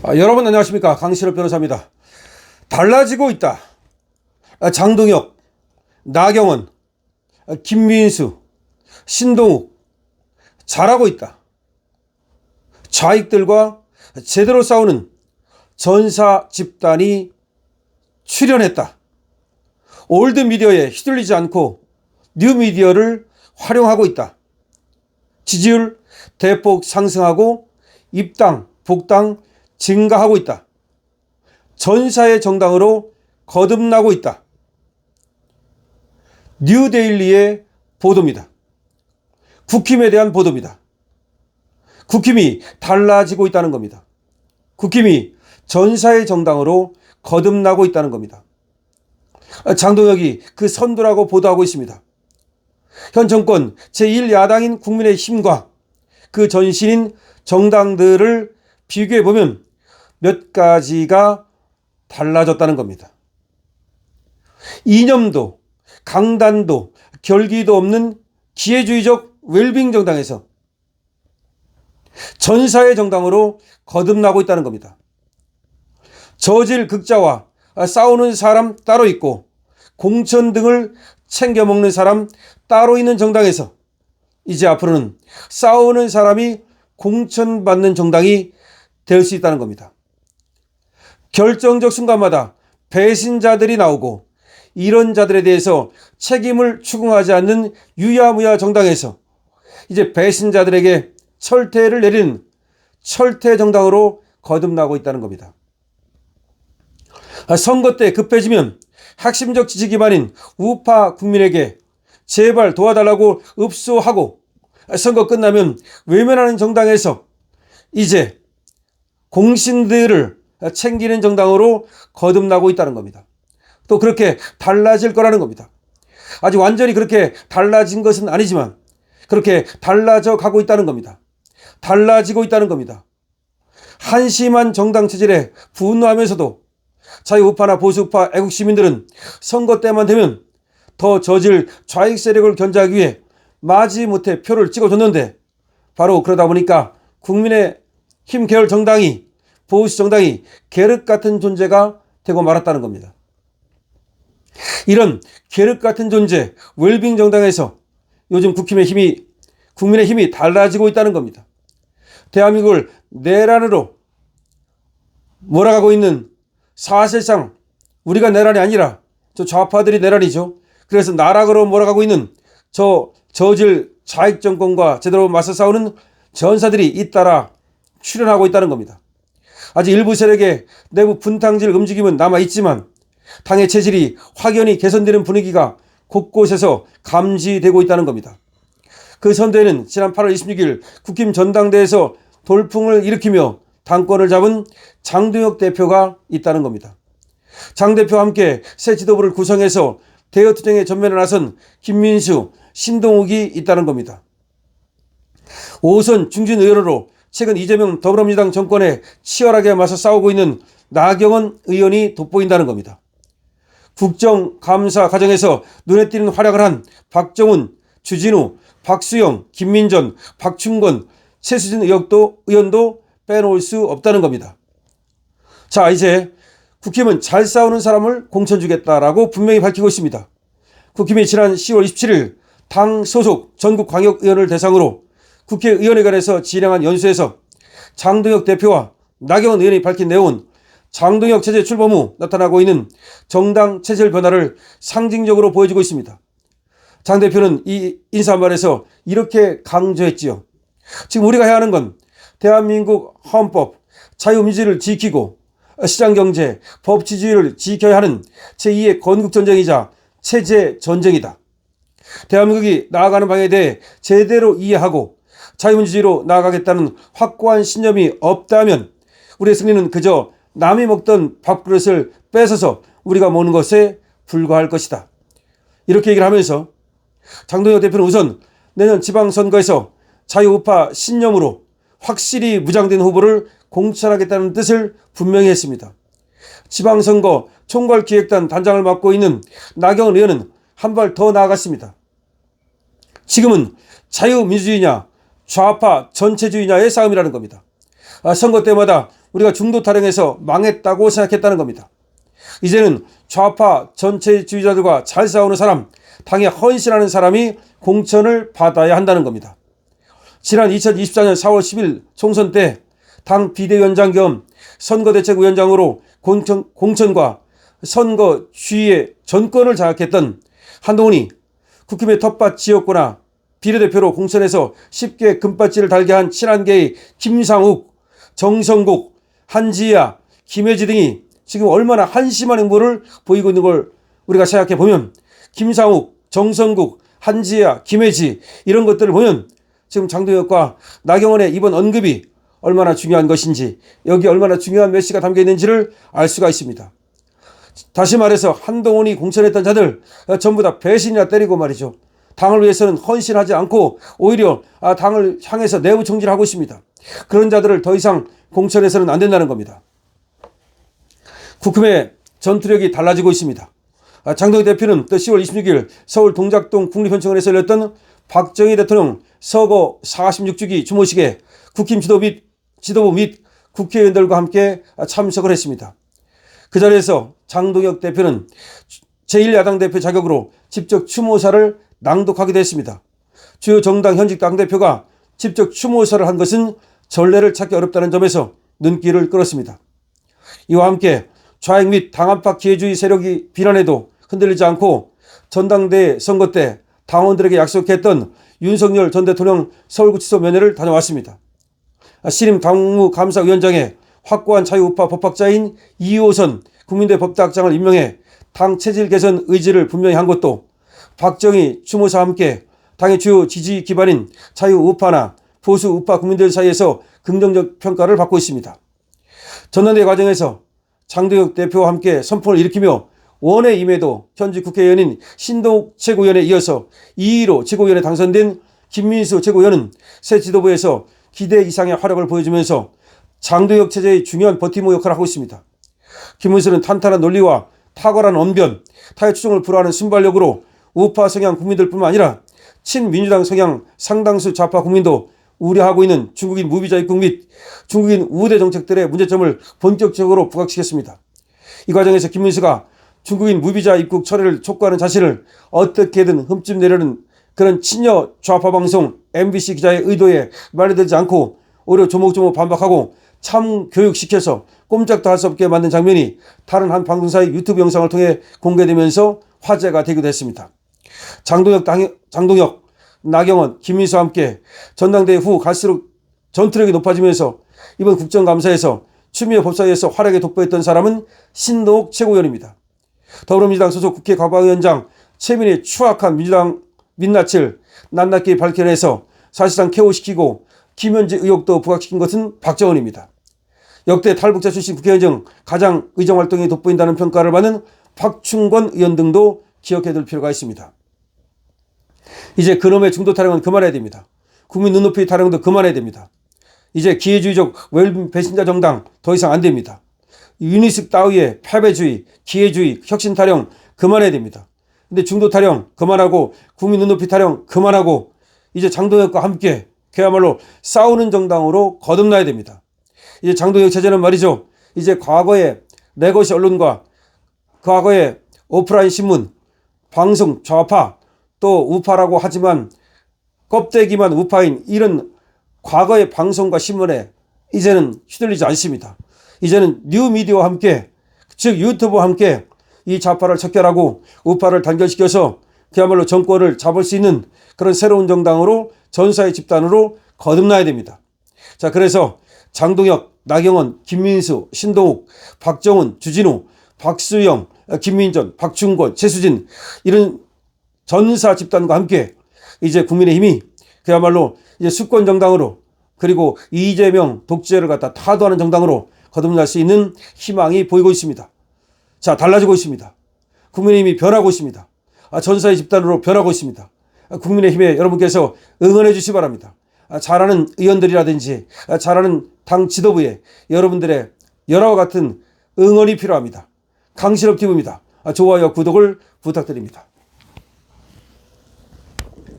여러분 안녕하십니까, 강신업 변호사입니다. 달라지고 있다. 장동혁, 나경원, 김민수, 신동욱 잘하고 있다. 좌익들과 제대로 싸우는 전사 집단이 출현했다. 올드미디어에 휘둘리지 않고 뉴미디어를 활용하고 있다. 지지율 대폭 상승하고 입당, 복당 증가하고 있다. 전사의 정당으로 거듭나고 있다. 뉴데일리의 보도입니다. 국힘에 대한 보도입니다. 국힘이 달라지고 있다는 겁니다. 국힘이 전사의 정당으로 거듭나고 있다는 겁니다. 장동혁이 그 선두라고 보도하고 있습니다. 현 정권 제1야당인 국민의힘과 그 전신인 정당들을 비교해보면 몇 가지가 달라졌다는 겁니다. 이념도, 강단도, 결기도 없는 기회주의적 웰빙 정당에서 전사의 정당으로 거듭나고 있다는 겁니다. 저질 극자와 싸우는 사람 따로 있고 공천 등을 챙겨 먹는 사람 따로 있는 정당에서 이제 앞으로는 싸우는 사람이 공천받는 정당이 될 수 있다는 겁니다. 결정적 순간마다 배신자들이 나오고 이런 자들에 대해서 책임을 추궁하지 않는 유야무야 정당에서 이제 배신자들에게 철퇴를 내리는 철퇴 정당으로 거듭나고 있다는 겁니다. 선거 때 급해지면 핵심적 지지 기반인 우파 국민에게 제발 도와달라고 읍소하고 선거 끝나면 외면하는 정당에서 이제 공신들을 챙기는 정당으로 거듭나고 있다는 겁니다. 또 그렇게 달라질 거라는 겁니다. 아직 완전히 그렇게 달라진 것은 아니지만 그렇게 달라져 가고 있다는 겁니다. 달라지고 있다는 겁니다. 한심한 정당 체질에 분노하면서도 자유우파나 보수우파 애국시민들은 선거 때만 되면 더 저질 좌익 세력을 견제하기 위해 마지못해 표를 찍어줬는데 바로 그러다 보니까 국민의힘 계열 정당이, 보수 정당이 계륵 같은 존재가 되고 말았다는 겁니다. 이런 계륵 같은 존재, 웰빙 정당에서 요즘 국민의 힘이 달라지고 있다는 겁니다. 대한민국을 내란으로 몰아가고 있는, 사실상 우리가 내란이 아니라 저 좌파들이 내란이죠. 그래서 나락으로 몰아가고 있는 저질 좌익 정권과 제대로 맞서 싸우는 전사들이 잇따라 출현하고 있다는 겁니다. 아직 일부 세력의 내부 분탕질 움직임은 남아있지만 당의 체질이 확연히 개선되는 분위기가 곳곳에서 감지되고 있다는 겁니다. 그 선대에는 지난 8월 26일 국힘 전당대회에서 돌풍을 일으키며 당권을 잡은 장동혁 대표가 있다는 겁니다. 장 대표와 함께 새 지도부를 구성해서 대여투쟁에 전면에 나선 김민수, 신동욱이 있다는 겁니다. 5선 중진 의원으로 최근 이재명 더불어민주당 정권에 치열하게 맞서 싸우고 있는 나경원 의원이 돋보인다는 겁니다. 국정감사 과정에서 눈에 띄는 활약을 한 박정훈, 주진우, 박수영, 김민전, 박충건, 최수진 의원도 빼놓을 수 없다는 겁니다. 자, 이제 국힘은 잘 싸우는 사람을 공천 주겠다라고 분명히 밝히고 있습니다. 국힘이 지난 10월 27일 당 소속 전국 광역의원을 대상으로 국회의원회관에서 진행한 연수에서 장동혁 대표와 나경원 의원이 밝힌 내용은 장동혁 체제 출범 후 나타나고 있는 정당 체질 변화를 상징적으로 보여주고 있습니다. 장 대표는 이 인사말에서 이렇게 강조했지요. 지금 우리가 해야 하는 건 대한민국 헌법, 자유민주주의를 지키고 시장경제, 법치주의를 지켜야 하는 제2의 건국전쟁이자 체제전쟁이다. 대한민국이 나아가는 방향에 대해 제대로 이해하고 자유민주주의로 나아가겠다는 확고한 신념이 없다면 우리의 승리는 그저 남이 먹던 밥그릇을 뺏어서 우리가 먹는 것에 불과할 것이다. 이렇게 얘기를 하면서 장동혁 대표는 우선 내년 지방선거에서 자유우파 신념으로 확실히 무장된 후보를 공천하겠다는 뜻을 분명히 했습니다. 지방선거 총괄기획단 단장을 맡고 있는 나경원 의원은 한 발 더 나아갔습니다. 지금은 자유민주주의냐 좌파 전체주의냐의 싸움이라는 겁니다. 선거 때마다 우리가 중도 타령해서 망했다고 생각했다는 겁니다. 이제는 좌파 전체주의자들과 잘 싸우는 사람, 당에 헌신하는 사람이 공천을 받아야 한다는 겁니다. 지난 2024년 4월 10일 총선 때 당 비대위원장 겸 선거대책위원장으로 공천과 선거 주의의 전권을 장악했던 한동훈이 국힘의 텃밭 지역구나 비례대표로 공천해서 쉽게 금배지를 달게 한 친한계의 김상욱, 정성국, 한지아, 김혜지 등이 지금 얼마나 한심한 행보를 보이고 있는 걸 우리가 생각해 보면, 김상욱, 정성국, 한지아, 김혜지 이런 것들을 보면 지금 장동혁과 나경원의 이번 언급이 얼마나 중요한 것인지, 여기 얼마나 중요한 메시지가 담겨 있는지를 알 수가 있습니다. 다시 말해서 한동훈이 공천했던 자들 전부 다 배신이나 때리고 말이죠. 당을 위해서는 헌신하지 않고 오히려 당을 향해서 내부 총질을 하고 있습니다. 그런 자들을 더 이상 공천해서는 안 된다는 겁니다. 국힘의 전투력이 달라지고 있습니다. 장동혁 대표는 또 10월 26일 서울 동작동 국립현충원에서 열렸던 박정희 대통령 서거 46주기 추모식에 국힘 지도부 및 국회의원들과 함께 참석을 했습니다. 그 자리에서 장동혁 대표는 제1야당 대표 자격으로 직접 추모사를 낭독하기도 했습니다. 주요 정당 현직 당대표가 직접 추모사를 한 것은 전례를 찾기 어렵다는 점에서 눈길을 끌었습니다. 이와 함께 좌익 및 당 안팎 기회주의 세력이 비난해도 흔들리지 않고 전당대회 선거 때 당원들에게 약속했던 윤석열 전 대통령 서울구치소 면회를 다녀왔습니다. 신임 당무감사위원장에 확고한 자유우파 법학자인 이호선 국민대 법대학장을 임명해 당 체질 개선 의지를 분명히 한 것도 박정희 추모사와 함께 당의 주요 지지 기반인 자유우파나 보수우파 국민들 사이에서 긍정적 평가를 받고 있습니다. 전당대회 과정에서 장동혁 대표와 함께 선풍을 일으키며 원에 임해도 현직 국회의원인 신동욱 최고위원에 이어서 2위로 최고위원에 당선된 김민수 최고위원은 새 지도부에서 기대 이상의 활약을 보여주면서 장동혁 체제의 중요한 버티모 역할을 하고 있습니다. 김문수는 탄탄한 논리와 탁월한 언변, 타의 추종을 불허하는 순발력으로 우파 성향 국민들뿐만 아니라 친민주당 성향 상당수 좌파 국민도 우려하고 있는 중국인 무비자 입국 및 중국인 우대 정책들의 문제점을 본격적으로 부각시켰습니다. 이 과정에서 김문수가 중국인 무비자 입국 철회를 촉구하는 자신을 어떻게든 흠집내려는 그런 친여 좌파 방송 MBC 기자의 의도에 말려들지 않고 오히려 조목조목 반박하고 참 교육시켜서 꼼짝도 할 수 없게 만든 장면이 다른 한 방송사의 유튜브 영상을 통해 공개되면서 화제가 되기도 했습니다. 장동혁, 나경원, 김민수와 함께 전당대회 후 갈수록 전투력이 높아지면서 이번 국정감사에서 추미애 법사위에서 활약에 돋보였던 사람은 신동욱 최고위원입니다. 더불어민주당 소속 국회 과방위원장 최민희의 추악한 민주당 민낯을 낱낱이 밝혀내서 사실상 KO시키고 김현지 의혹도 부각시킨 것은 박정원입니다. 역대 탈북자 출신 국회의원 중 가장 의정활동이 돋보인다는 평가를 받는 박충권 의원 등도 기억해둘 필요가 있습니다. 이제 그놈의 중도 타령은 그만해야 됩니다. 국민 눈높이 타령도 그만해야 됩니다. 이제 기회주의적 외국 배신자 정당 더 이상 안 됩니다. 유니스 따위의 패배주의, 기회주의, 혁신 타령 그만해야 됩니다. 근데 중도 타령 그만하고 국민 눈높이 타령 그만하고 이제 장동혁과 함께 그야말로 싸우는 정당으로 거듭나야 됩니다. 이제 장동혁 체제는 말이죠. 이제 과거의 내 것이 언론과 과거의 오프라인 신문, 방송 좌파 또 우파라고 하지만 껍데기만 우파인 이런 과거의 방송과 신문에 이제는 휘둘리지 않습니다. 이제는 뉴미디어와 함께 즉 유튜브와 함께 이 좌파를 척결하고 우파를 단결시켜서 그야말로 정권을 잡을 수 있는 그런 새로운 정당으로 전사의 집단으로 거듭나야 됩니다. 자, 그래서 장동혁, 나경원, 김민수, 신동욱, 박정훈, 주진우, 박수영, 김민전, 박충권, 최수진 이런 전사 집단과 함께 이제 국민의힘이 그야말로 이제 수권 정당으로 그리고 이재명 독재를 갖다 타도하는 정당으로 거듭날 수 있는 희망이 보이고 있습니다. 자, 달라지고 있습니다. 국민의힘이 변하고 있습니다. 전사의 집단으로 변하고 있습니다. 국민의힘에 여러분께서 응원해 주시기 바랍니다. 잘하는 의원들이라든지 잘하는 당 지도부에 여러분들의 열화와 같은 응원이 필요합니다. 강신업 TV입니다. 좋아요, 구독을 부탁드립니다.